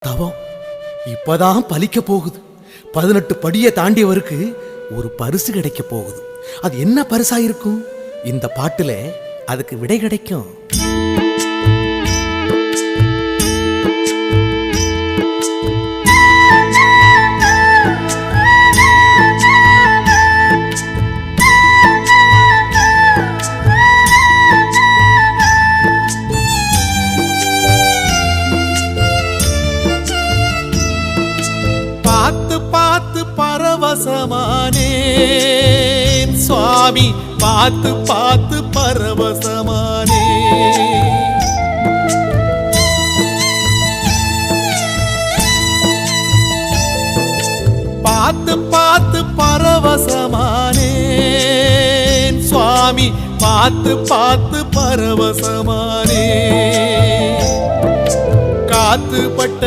தவம் இப்பதான் பலிக்க போகுது. 18 படியை தாண்டியவருக்கு ஒரு பரிசு கிடைக்க போகுது. அது என்ன பரிசா இருக்கும்? இந்த பாட்டுல அதுக்கு விடை கிடைக்கும். பார்த்து பார்த்து பரவசமானேன் சுவாமி, பார்த்து பார்த்து பரவசமானேன். பார்த்து பார்த்து பரவசமானேன் சுவாமி, பார்த்து பார்த்து பரவசமானேன். காத்துப்பட்ட